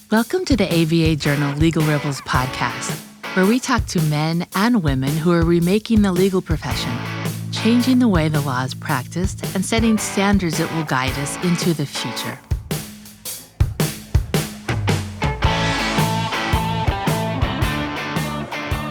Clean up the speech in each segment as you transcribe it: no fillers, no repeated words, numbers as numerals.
Welcome to the ABA Journal Legal Rebels podcast, where we talk to men and women who are remaking the legal profession, changing the way the law is practiced, and setting standards that will guide us into the future.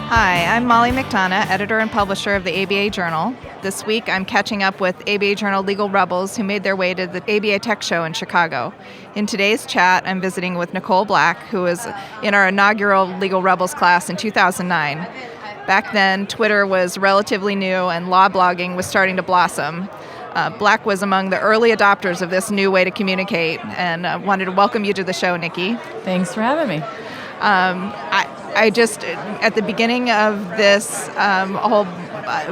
Hi, I'm Molly McDonough, editor and publisher of the ABA Journal. This week, I'm catching up with ABA Journal Legal Rebels who made their way to the ABA Tech Show in Chicago. In today's chat, I'm visiting with Nicole Black, who was in our inaugural Legal Rebels class in 2009. Back then, Twitter was relatively new and law blogging was starting to blossom. Black was among the early adopters of this new way to communicate, and wanted to welcome you to the show, Nikki. Thanks for having me. I just, at the beginning of this whole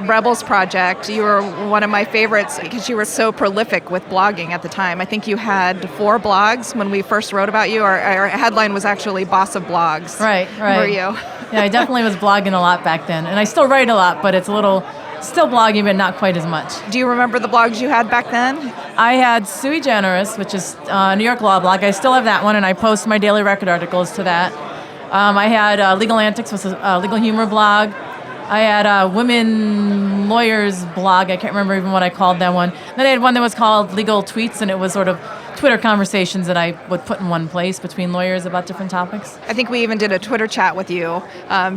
Rebels project, you were one of my favorites because you were so prolific with blogging at the time. I think you had 4 blogs when we first wrote about you. Our headline was actually Boss of Blogs. Right. Were you? Yeah, I definitely was blogging a lot back then. And I still write a lot, but it's still blogging, but not quite as much. Do you remember the blogs you had back then? I had Sui Generis, which is a New York law blog. I still have that one, and I post my daily record articles to that. I had Legal Antics, was a legal humor blog. I had a women lawyers blog. I can't remember even what I called that one. Then I had one that was called Legal Tweets, and it was sort of Twitter conversations that I would put in one place between lawyers about different topics. I think we even did a Twitter chat with you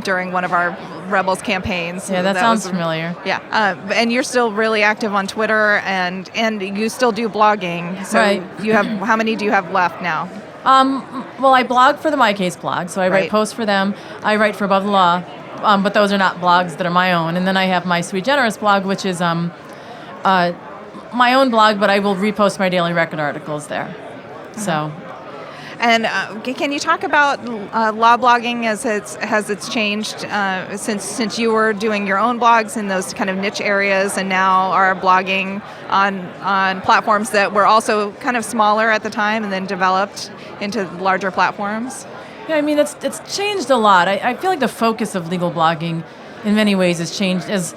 during one of our Rebels campaigns. Yeah, that sounds familiar. Yeah, and you're still really active on Twitter, and you still do blogging. So right. How many do you have left now? Well, I blog for the MyCase blog, so I write posts for them. I write for Above the Law, but those are not blogs that are my own. And then I have my Sui Generis blog, which is my own blog, but I will repost my daily record articles there. So. And can you talk about law blogging as it's changed since you were doing your own blogs in those kind of niche areas and now are blogging on platforms that were also kind of smaller at the time and then developed into larger platforms? Yeah, I mean, it's changed a lot. I feel like the focus of legal blogging in many ways has changed as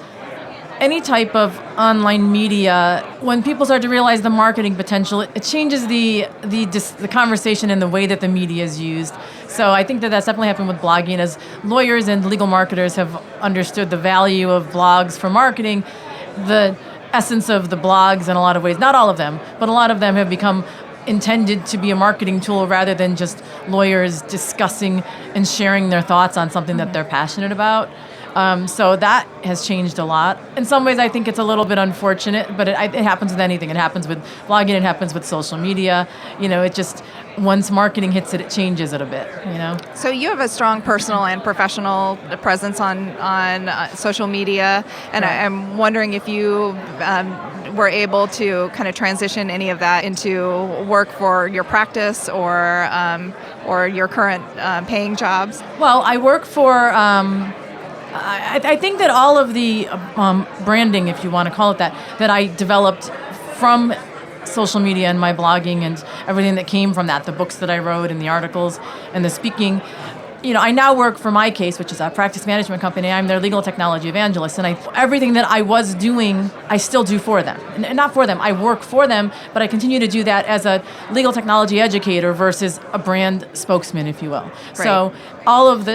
any type of online media. When people start to realize the marketing potential, it changes the conversation and the way that the media is used. So I think that's definitely happened with blogging as lawyers and legal marketers have understood the value of blogs for marketing. The essence of the blogs in a lot of ways, not all of them, but a lot of them have become intended to be a marketing tool rather than just lawyers discussing and sharing their thoughts on something that they're passionate about. So that has changed a lot. In some ways, I think it's a little bit unfortunate, but it happens with anything. It happens with blogging. It happens with social media. It just, once marketing hits it changes it a bit, So you have a strong personal and professional presence on social media, and right. I'm wondering if you were able to kind of transition any of that into work for your practice or your current paying jobs. Well, I work for... I think that all of the branding, if you want to call it that I developed from social media and my blogging and everything that came from that, the books that I wrote and the articles and the speaking, I now work for MyCase, which is a practice management company. I'm their legal technology evangelist, and everything that I was doing, I still do for them. And not for them, I work for them, but I continue to do that as a legal technology educator versus a brand spokesman, if you will. Right. So all of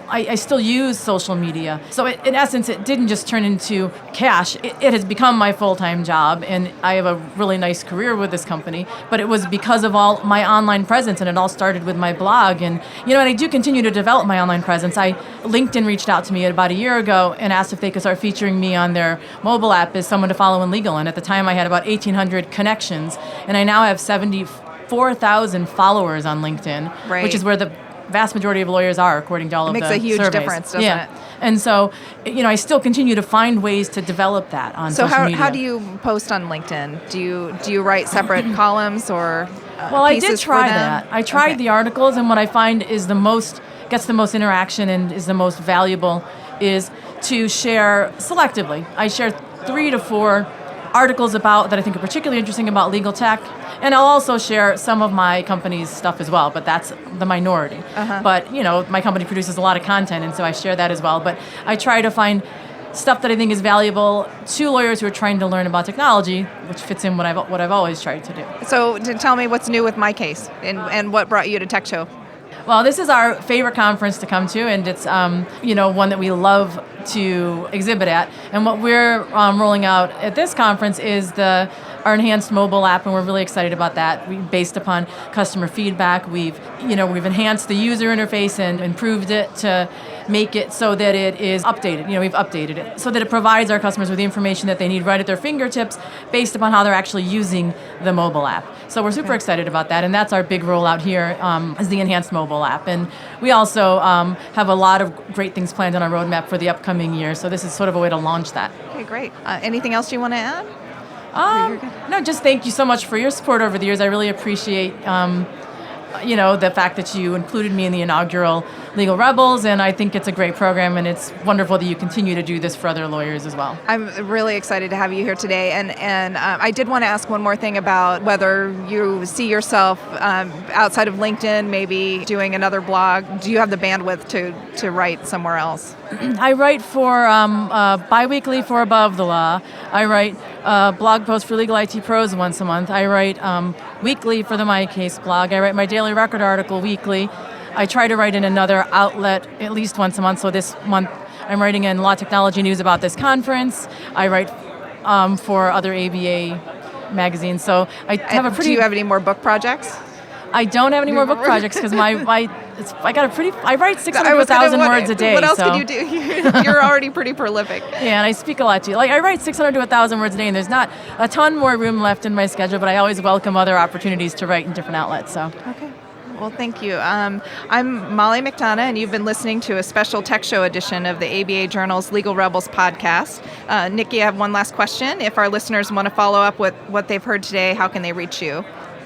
I still use social media. So in essence, it didn't just turn into cash. It has become my full-time job, and I have a really nice career with this company. But it was because of all my online presence, and it all started with my blog. And, and I do continue to develop my online presence. LinkedIn reached out to me about a year ago and asked if they could start featuring me on their mobile app as someone to follow in legal. And at the time, I had about 1,800 connections. And I now have 74,000 followers on LinkedIn, right. Which is where the vast majority of lawyers are, according to all of the surveys. It makes a huge difference, doesn't it? And so, I still continue to find ways to develop that on social media. So how do you post on LinkedIn? Do you write separate columns or Well, I pieces did try for them? that. I tried the articles, and what I find is gets the most interaction and is the most valuable is to share selectively. I share 3 to 4 articles that I think are particularly interesting about legal tech. And I'll also share some of my company's stuff as well, but that's the minority. Uh-huh. But, my company produces a lot of content, and so I share that as well. But I try to find stuff that I think is valuable to lawyers who are trying to learn about technology, which fits in what I've always tried to do. So tell me what's new with MyCase and what brought you to Tech Show. Well, this is our favorite conference to come to, and it's one that we love to exhibit at. And what we're rolling out at this conference is our enhanced mobile app, and we're really excited about that. Based upon customer feedback, we've enhanced the user interface and improved it to make it so that it is updated. We've updated it so that it provides our customers with the information that they need right at their fingertips based upon how they're actually using the mobile app. So we're super excited about that, and that's our big rollout here is the enhanced mobile app. And we also have a lot of great things planned on our roadmap for the upcoming year, so this is sort of a way to launch that. Okay, great. Anything else you want to add? No, just thank you so much for your support over the years. I really appreciate the fact that you included me in the inaugural Legal Rebels, and I think it's a great program, and it's wonderful that you continue to do this for other lawyers as well. I'm really excited to have you here today, and I did want to ask one more thing about whether you see yourself outside of LinkedIn, maybe doing another blog. Do you have the bandwidth to write somewhere else? I write for bi-weekly for Above the Law. I write blog posts for Legal IT Pros once a month. I write weekly for the MyCase blog. I write my daily record article weekly. I try to write in another outlet at least once a month. So this month I'm writing in Law Technology News about this conference. I write for other ABA magazines. So I have a pretty... Do you have any more book projects? I don't have any more book projects because I write 600 to 1,000 words a day. What else can you do? You're already pretty prolific. Yeah, and I speak a lot too. I write 600 to 1,000 words a day, and there's not a ton more room left in my schedule, but I always welcome other opportunities to write in different outlets. So. Okay. Well, thank you. I'm Molly McDonough, and you've been listening to a special Tech Show edition of the ABA Journal's Legal Rebels podcast. Nikki, I have one last question. If our listeners want to follow up with what they've heard today, how can they reach you?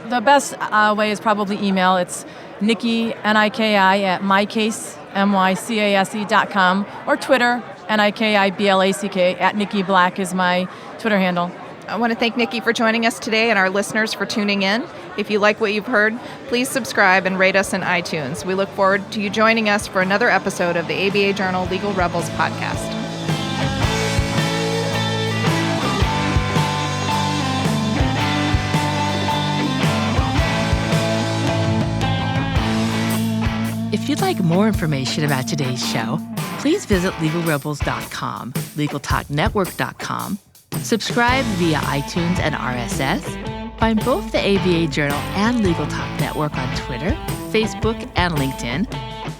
The best way is probably email. It's Nikki, N-I-K-I, at MyCase, MyCase.com, or Twitter, NIKIBLACK, at Nikki Black is my Twitter handle. I want to thank Nikki for joining us today and our listeners for tuning in. If you like what you've heard, please subscribe and rate us in iTunes. We look forward to you joining us for another episode of the ABA Journal Legal Rebels podcast. If you'd like more information about today's show, please visit LegalRebels.com, LegalTalkNetwork.com, subscribe via iTunes and RSS, find both the ABA Journal and Legal Talk Network on Twitter, Facebook, and LinkedIn,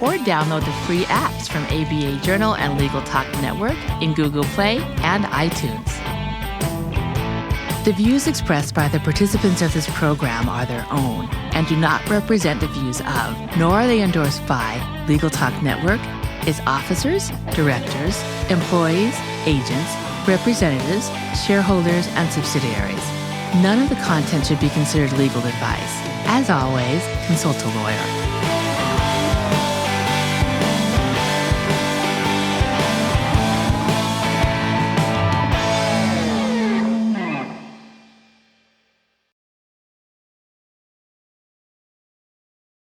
or download the free apps from ABA Journal and Legal Talk Network in Google Play and iTunes. The views expressed by the participants of this program are their own and do not represent the views of, nor are they endorsed by, Legal Talk Network, its officers, directors, employees, agents, representatives, shareholders, and subsidiaries. None of the content should be considered legal advice. As always, consult a lawyer.